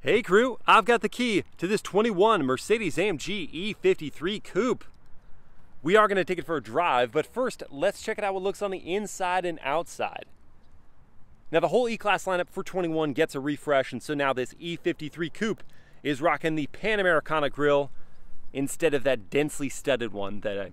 Hey crew, I've got the key to this 21 Mercedes-AMG E53 Coupe. We are going to take it for a drive, but first let's check it out what it looks on the inside and outside. Now the whole E-Class lineup for 21 gets a refresh, and so now this E53 Coupe is rocking the Panamericana grille instead of that densely studded one that I,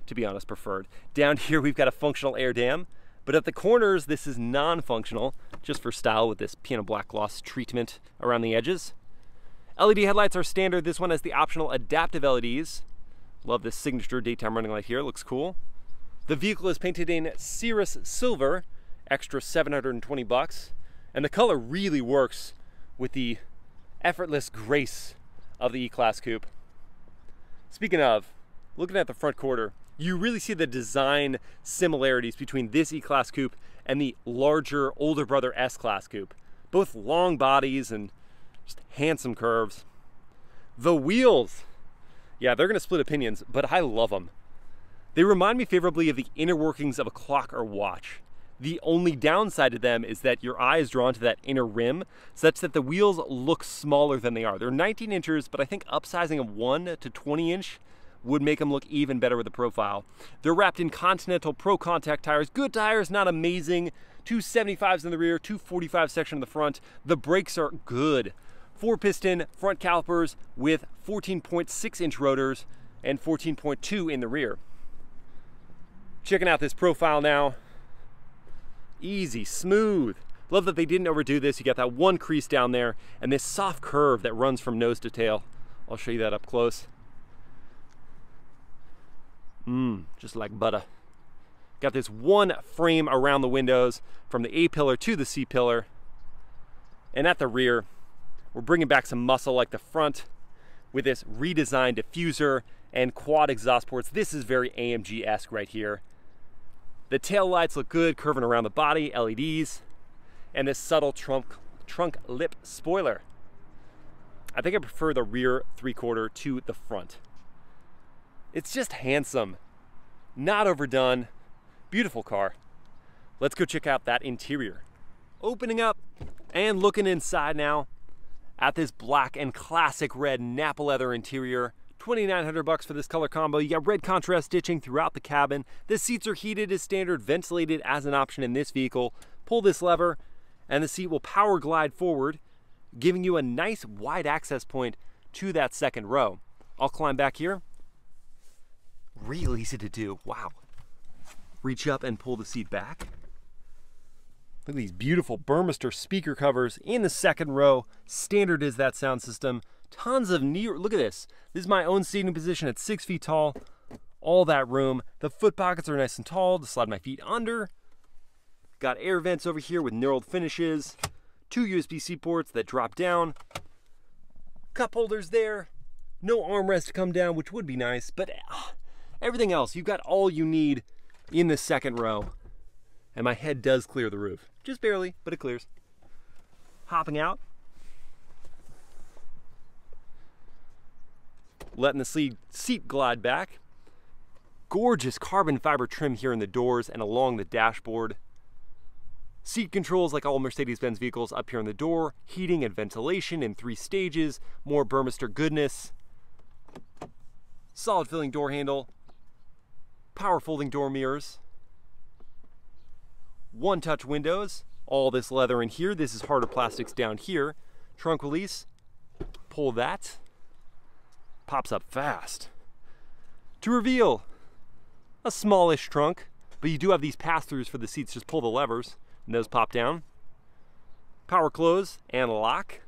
to be honest, preferred. Down here we've got a functional air dam, but at the corners this is non-functional, just for style with this piano black gloss treatment around the edges. LED headlights are standard. This one has the optional adaptive LEDs. Love this signature daytime running light here, looks cool. The vehicle is painted in Cirrus Silver, extra 720 bucks, and the color really works with the effortless grace of the E-Class Coupe. Speaking of, looking at the front quarter, you really see the design similarities between this E-Class Coupe and the larger, older brother S-Class Coupe. Both long bodies and just handsome curves. The wheels, yeah, they're gonna split opinions, but I love them. They remind me favorably of the inner workings of a clock or watch. The only downside to them is that your eye is drawn to that inner rim, such that the wheels look smaller than they are. They're 19 inches, but I think upsizing them 1 to 20 inch would make them look even better with the profile. They're wrapped in Continental Pro Contact tires. Good tires, not amazing. 275s in the rear, 245 section in the front. The brakes are good. 4-piston front calipers with 14.6 inch rotors and 14.2 in the rear. Checking out this profile now. Easy, smooth. Love that they didn't overdo this. You got that one crease down there and this soft curve that runs from nose to tail. I'll show you that up close. Just like butter. Got this one frame around the windows from the A-pillar to the C-pillar. And at the rear, we're bringing back some muscle like the front with this redesigned diffuser and quad exhaust ports. This is very AMG-esque right here. The tail lights look good, curving around the body, LEDs, and this subtle trunk lip spoiler. I think I prefer the rear 3/4 to the front. It's just handsome, not overdone, beautiful car. Let's go check out that interior. Opening up and looking inside now at this black and classic red Nappa leather interior. 2,900 bucks for this color combo. You got red contrast stitching throughout the cabin. The seats are heated as standard, ventilated as an option in this vehicle. Pull this lever and the seat will power glide forward, giving you a nice wide access point to that second row. I'll climb back here. Real easy to do, wow. Reach up and pull the seat back. Look at these beautiful Burmester speaker covers in the second row. Standard is that sound system. Tons of knee, look at this. This is my own seating position at 6 feet tall. All that room. The foot pockets are nice and tall to slide my feet under. Got air vents over here with knurled finishes. 2 USB-C ports that drop down. Cup holders there. No armrest to come down, which would be nice, but everything else, you've got all you need in the second row. And my head does clear the roof. Just barely, but it clears. Hopping out. Letting the seat glide back. Gorgeous carbon fiber trim here in the doors and along the dashboard. Seat controls like all Mercedes-Benz vehicles up here in the door. Heating and ventilation in 3 stages. More Burmester goodness. Solid filling door handle. Power folding door mirrors. One-touch windows. All this leather in here. This is harder plastics down here. Trunk release. Pull that. Pops up fast. To reveal a smallish trunk, but you do have these pass-throughs for the seats. Just pull the levers and those pop down. Power close and lock.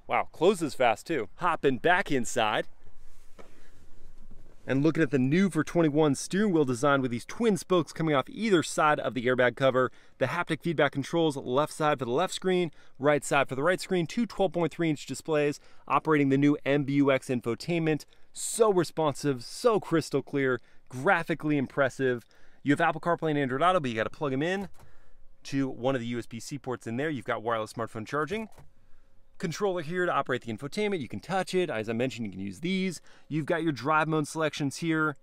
Wow, closes fast too. Hopping back inside and looking at the new for 21 steering wheel design with these twin spokes coming off either side of the airbag cover. The haptic feedback controls, left side for the left screen, right side for the right screen. 2 12.3 inch displays operating the new MBUX infotainment. So responsive, so crystal clear, graphically impressive. You have Apple CarPlay and Android Auto, but you got to plug them in to one of the USB-C ports in there. You've got wireless smartphone charging. Controller here to operate the infotainment. You can touch it. As I mentioned, you can use these. You've got your drive mode selections here.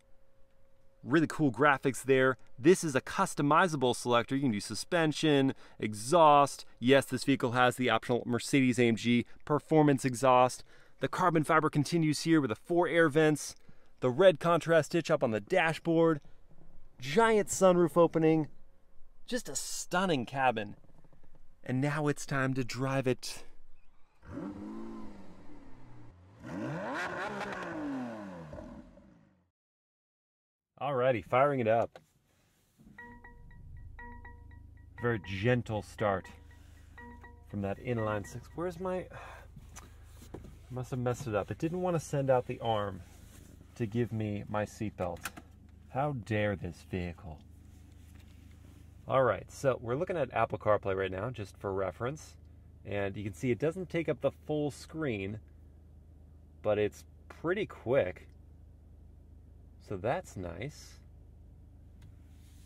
Really cool graphics there. This is a customizable selector. You can do suspension, exhaust. Yes, this vehicle has the optional Mercedes-AMG performance exhaust. The carbon fiber continues here with the 4 air vents, the red contrast stitch up on the dashboard, giant sunroof opening, just a stunning cabin. And now it's time to drive it. Alrighty, firing it up. Very gentle start from that inline 6. Where's my... Must have messed it up. It didn't want to send out the arm to give me my seatbelt. How dare this vehicle? Alright, so we're looking at Apple CarPlay right now, just for reference. And you can see it doesn't take up the full screen, but it's pretty quick. So that's nice.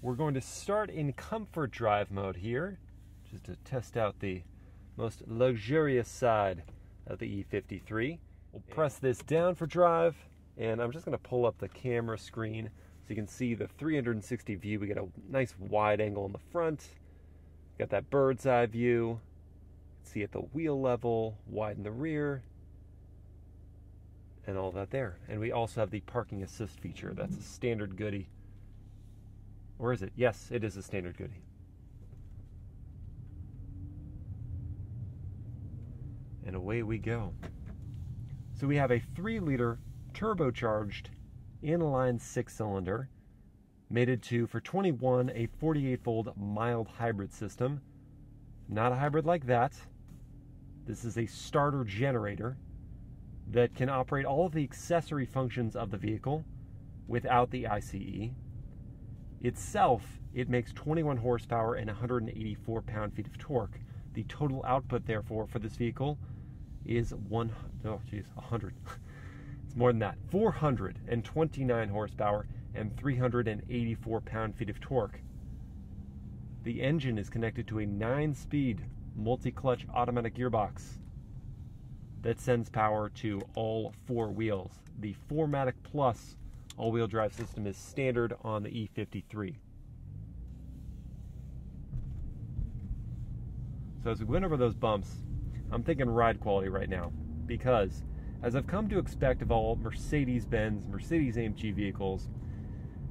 We're going to start in comfort drive mode here, just to test out the most luxurious side of the E53. We'll press this down for drive, and I'm just going to pull up the camera screen so you can see the 360 view. We get a nice wide angle in the front. Got that bird's eye view. See at the wheel level, wide in the rear, and all that there. And we also have the parking assist feature. That's a standard goodie. Or is it? Yes, it is a standard goodie. And away we go. So we have a 3-liter turbocharged inline 6-cylinder, mated to, for 21, a 48-volt mild hybrid system. Not a hybrid like that. This is a starter generator that can operate all of the accessory functions of the vehicle without the ICE. Itself, it makes 21 horsepower and 184 pound-feet of torque. The total output, therefore, for this vehicle is 100. It's more than that. 429 horsepower and 384 pound-feet of torque. The engine is connected to a 9-speed multi-clutch automatic gearbox that sends power to all 4 wheels. The 4MATIC Plus all-wheel drive system is standard on the E53. So as we went over those bumps, I'm thinking ride quality right now, because as I've come to expect of all Mercedes-Benz, Mercedes-AMG vehicles,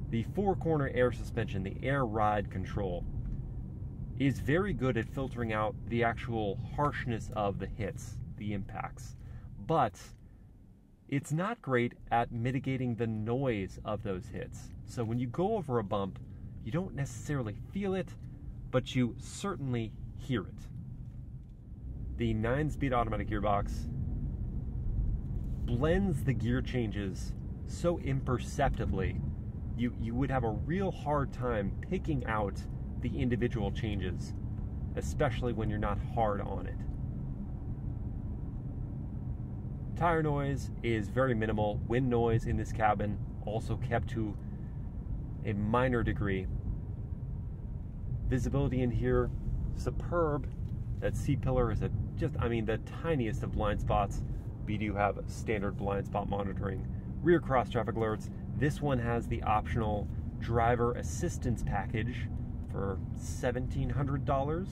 the 4-corner air suspension, the air ride control, is very good at filtering out the actual harshness of the hits, the impacts. But it's not great at mitigating the noise of those hits. So when you go over a bump, you don't necessarily feel it, but you certainly hear it. The 9-speed automatic gearbox blends the gear changes so imperceptibly, you would have a real hard time picking out the individual changes, especially when you're not hard on it. Tire noise is very minimal. Wind noise in this cabin also kept to a minor degree. Visibility in here, superb. That C-pillar is the tiniest of blind spots. We do have standard blind spot monitoring. Rear cross traffic alerts. This one has the optional driver assistance package for $1,700,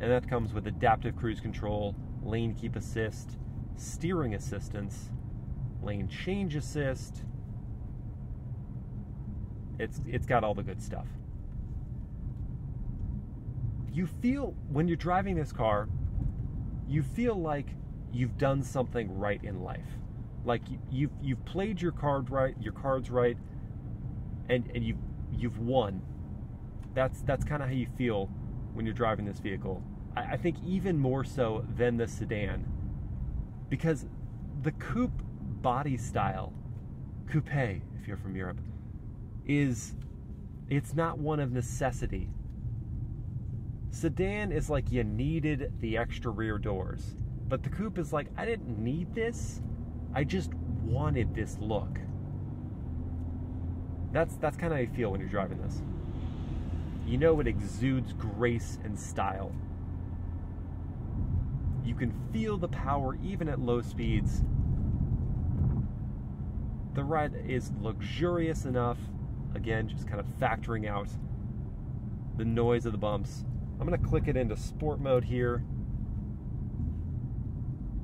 and that comes with adaptive cruise control, lane keep assist, steering assistance, lane change assist. It's got all the good stuff. You feel, when you're driving this car, you feel like you've done something right in life. Like you've played your cards right, and you've won. That's kind of how you feel when you're driving this vehicle. I think even more so than the sedan, because the coupe body style, coupe if you're from Europe, it's not one of necessity. Sedan is like you needed the extra rear doors, but the coupe is like, I didn't need this, I just wanted this look. That's kind of how you feel when you're driving this. You know it exudes grace and style. You can feel the power even at low speeds. The ride is luxurious enough Again, just kind of factoring out the noise of the bumps. I'm going to click it into sport mode here.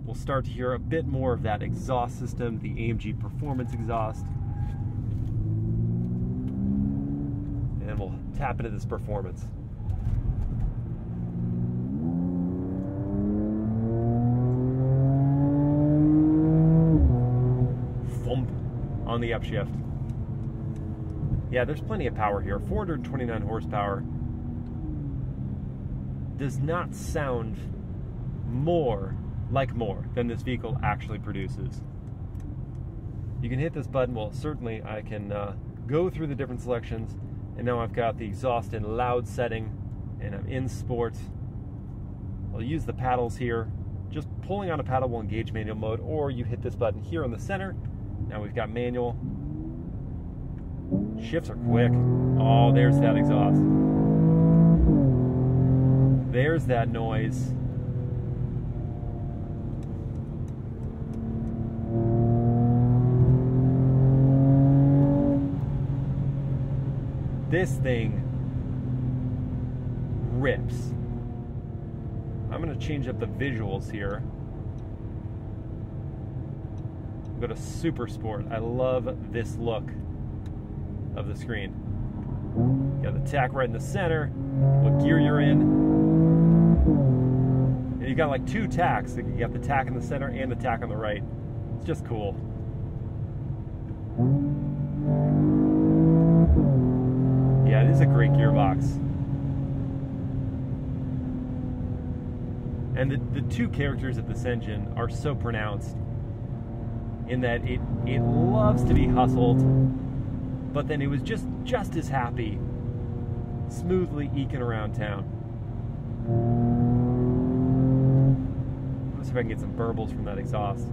We'll start to hear a bit more of that exhaust system, the AMG Performance exhaust. And we'll tap into this performance. Thump on the upshift. Yeah, there's plenty of power here. 429 horsepower. Does not sound more than this vehicle actually produces. You can hit this button. Well, certainly I can go through the different selections, and now I've got the exhaust in loud setting, and I'm in sport. I'll use the paddles here. Just pulling on a paddle will engage manual mode, or you hit this button here in the center. Now we've got manual. Shifts are quick. Oh, there's that exhaust. There's that noise. This thing rips. I'm going to change up the visuals here. Go to Super Sport. I love this look of the screen. You got the tack right in the center, what gear you're in. And you got like two tacks. You got the tack in the center and the tack on the right. It's just cool. Yeah, it is a great gearbox. And the two characters of this engine are so pronounced in that it loves to be hustled, but then it was just as happy smoothly eking around town. Let's see if I can get some burbles from that exhaust.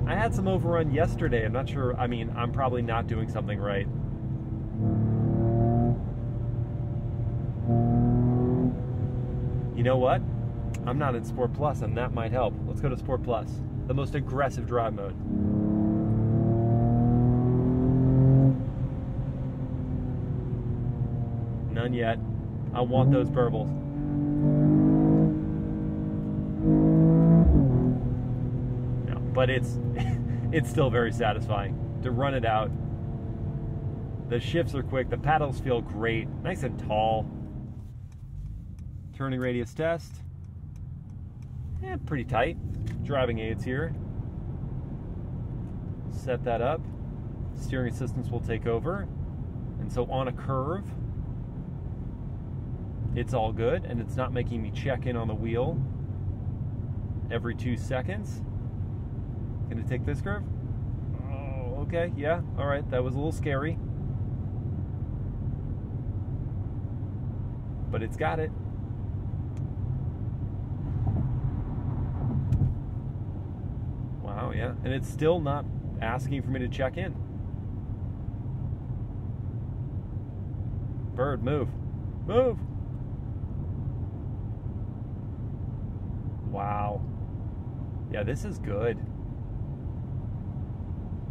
I had some overrun yesterday. I'm not sure. I mean, I'm probably not doing something right. You know what? I'm not in Sport Plus, and that might help. Let's go to Sport Plus, the most aggressive drive mode. None yet. I want those burbles. No, but it's still very satisfying to run it out. The shifts are quick. The paddles feel great, nice and tall. Turning radius test. Yeah, pretty tight. Driving aids here. Set that up. Steering assistance will take over. And so on a curve, it's all good, and it's not making me check in on the wheel every 2 seconds. Gonna take this curve? Oh, okay, yeah, all right, that was a little scary. But it's got it. Wow, yeah, and it's still not asking for me to check in. Bird, move. Move! Wow. Yeah, this is good.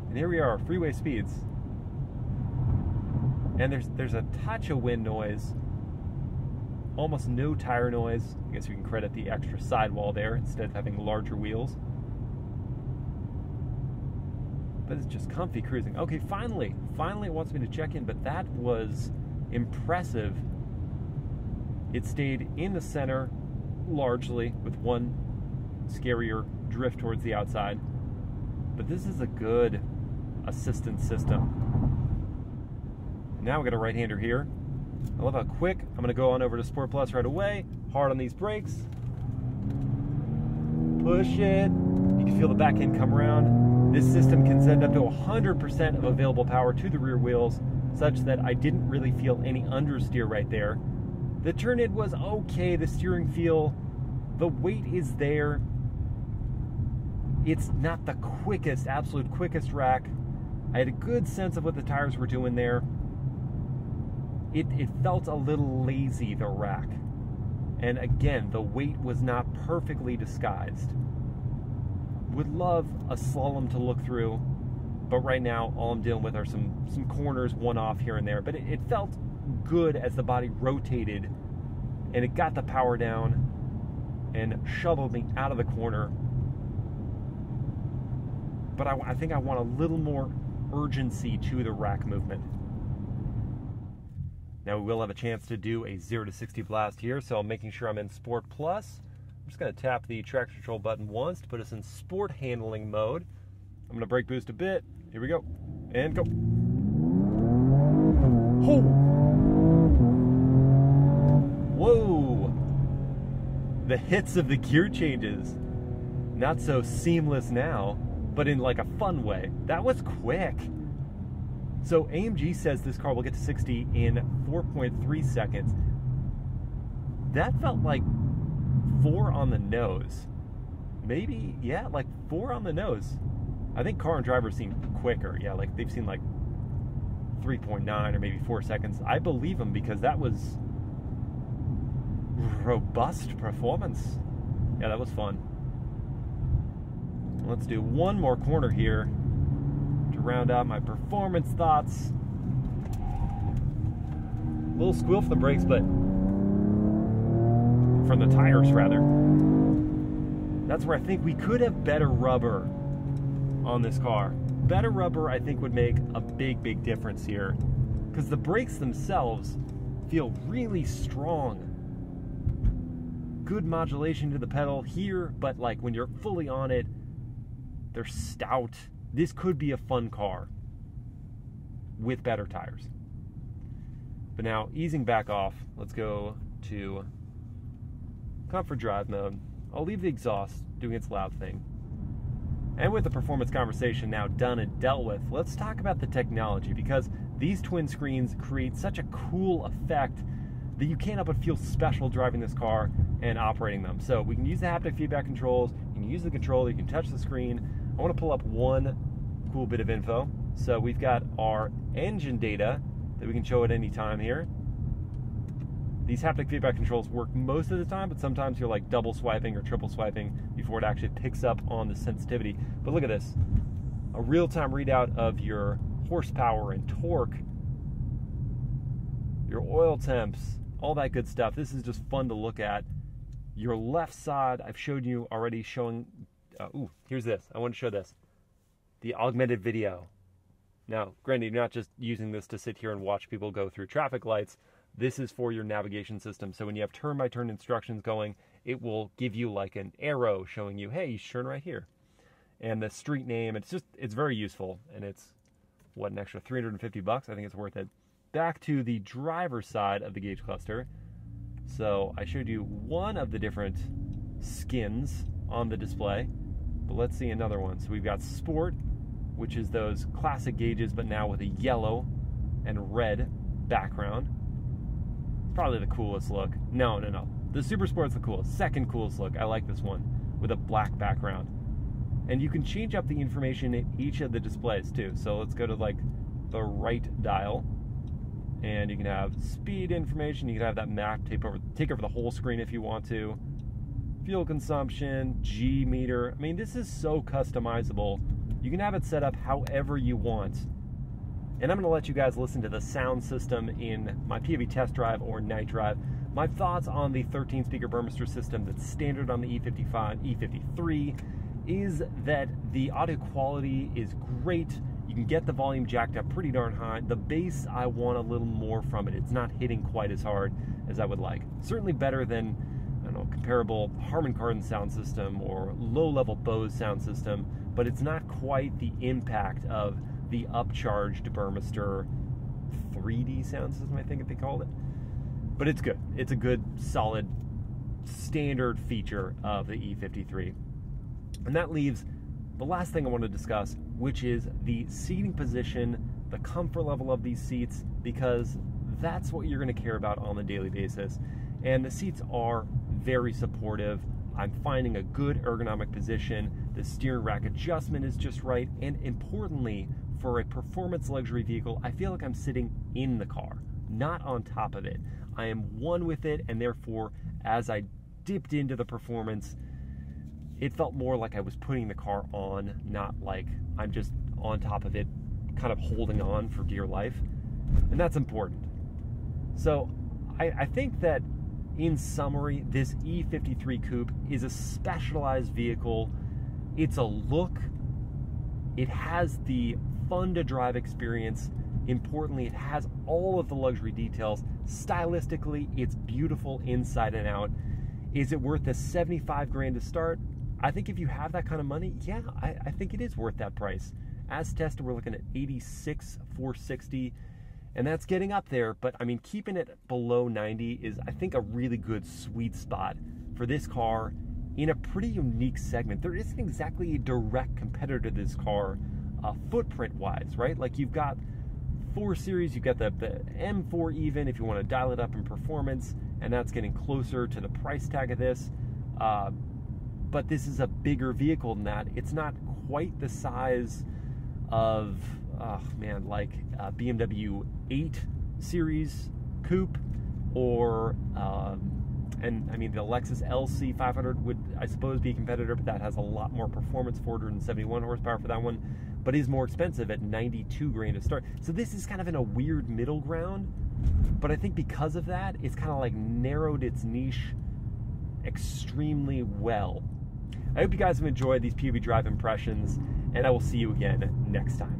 And here we are, freeway speeds. And there's a touch of wind noise. Almost no tire noise. I guess we can credit the extra sidewall there instead of having larger wheels. But it's just comfy cruising. Okay, finally it wants me to check in, but that was impressive. It stayed in the center largely with one scarier drift towards the outside. But this is a good assistance system. Now we got a right-hander here. I love how quick. I'm going to go on over to Sport Plus right away. Hard on these brakes. Push it. You can feel the back end come around. This system can send up to 100% of available power to the rear wheels, such that I didn't really feel any understeer right there. The turn-in was okay. The steering feel, the weight is there. It's not the quickest, absolute quickest rack. I had a good sense of what the tires were doing there. It felt a little lazy, the rack. And again, the weight was not perfectly disguised. Would love a slalom to look through, but right now all I'm dealing with are some corners, one off here and there. But it felt good as the body rotated and it got the power down and shoveled me out of the corner. But I think I want a little more urgency to the rack movement. Now we will have a chance to do a 0 to 60 blast here, so I'm making sure I'm in Sport Plus. I'm just going to tap the traction control button once to put us in sport handling mode. I'm going to brake boost a bit. Here we go. And go. Oh! Whoa! The hits of the gear changes. Not so seamless now, but in like a fun way. That was quick. So AMG says this car will get to 60 in 4.3 seconds. That felt like 4 on the nose. Maybe, yeah, like 4 on the nose. I think car and driver seem quicker. Yeah, like they've seen like 3.9 or maybe 4 seconds. I believe them because that was robust performance. Yeah, that was fun. Let's do one more corner here to round out my performance thoughts. A little squeal from the brakes, but from the tires rather. That's where I think we could have better rubber on this car. Better rubber I think would make a big difference here, because the brakes themselves feel really strong. Good modulation to the pedal here, but like when you're fully on it, they're stout. This could be a fun car with better tires. But now, easing back off, let's go to comfort drive mode. I'll leave the exhaust doing its loud thing. And with the performance conversation now done and dealt with, let's talk about the technology, because these twin screens create such a cool effect that you can't help but feel special driving this car and operating them. So we can use the haptic feedback controls, you can use the controller, you can touch the screen. I want to pull up one cool bit of info. So we've got our engine data that we can show at any time here. These haptic feedback controls work most of the time, but sometimes you're like double swiping or triple swiping before it actually picks up on the sensitivity. But look at this, a real-time readout of your horsepower and torque, your oil temps, all that good stuff. This is just fun to look at. Your left side, I've showed you already, showing, ooh, here's this. I want to show this. The augmented video. Now, granted, you're not just using this to sit here and watch people go through traffic lights. This is for your navigation system. So when you have turn-by-turn instructions going, it will give you like an arrow showing you, hey, you should turn right here. And the street name, it's very useful. And it's, what, an extra $350? I think it's worth it. Back to the driver's side of the gauge cluster. So I showed you one of the different skins on the display, but let's see another one. So we've got Sport, which is those classic gauges, but now with a yellow and red background. Probably the coolest look. No. The Super Sport's the coolest. Second coolest look. I like this one with a black background. And you can change up the information in each of the displays too. So let's go to like the right dial. And you can have speed information, you can have that map take over the whole screen if you want to. Fuel consumption, G meter. I mean, this is so customizable. You can have it set up however you want. And I'm going to let you guys listen to the sound system in my POV test drive or night drive. My thoughts on the 13-speaker Burmester system that's standard on the E53 is that the audio quality is great. You can get the volume jacked up pretty darn high. The bass, I want a little more from it. It's not hitting quite as hard as I would like. Certainly better than, I don't know, comparable Harman Kardon sound system or low-level Bose sound system, but it's not quite the impact of the upcharged Burmester 3D sound system, I think they called it. But it's good. It's a good, solid, standard feature of the E53. And that leaves the last thing I want to discuss, which is the seating position, the comfort level of these seats, because that's what you're going to care about on a daily basis. And the seats are very supportive. I'm finding a good ergonomic position. The steering rack adjustment is just right. And importantly, for a performance luxury vehicle, I feel like I'm sitting in the car, not on top of it. I am one with it, and therefore, as I dipped into the performance, it felt more like I was putting the car on, not like I'm just on top of it, kind of holding on for dear life. And that's important. So I think that in summary, this E53 Coupe is a specialized vehicle. It's a look. It has the fun to drive experience. Importantly, it has all of the luxury details. Stylistically, it's beautiful inside and out. Is it worth the 75 grand to start? I think if you have that kind of money, yeah, I think it is worth that price. As tested, we're looking at 86,460, and that's getting up there, but I mean, keeping it below 90 is, I think, a really good sweet spot for this car in a pretty unique segment. There isn't exactly a direct competitor to this car footprint-wise, right? Like, you've got 4 Series, you've got the M4 even, if you want to dial it up in performance, and that's getting closer to the price tag of this. But this is a bigger vehicle than that. It's not quite the size of, like BMW 8 Series Coupe, or, and I mean, the Lexus LC 500 would, I suppose, be a competitor, but that has a lot more performance, 471 horsepower for that one, but is more expensive at 92 grand to start. So this is kind of in a weird middle ground, but I think because of that, it's kind of like narrowed its niche extremely well. I hope you guys have enjoyed these POV Drive impressions, and I will see you again next time.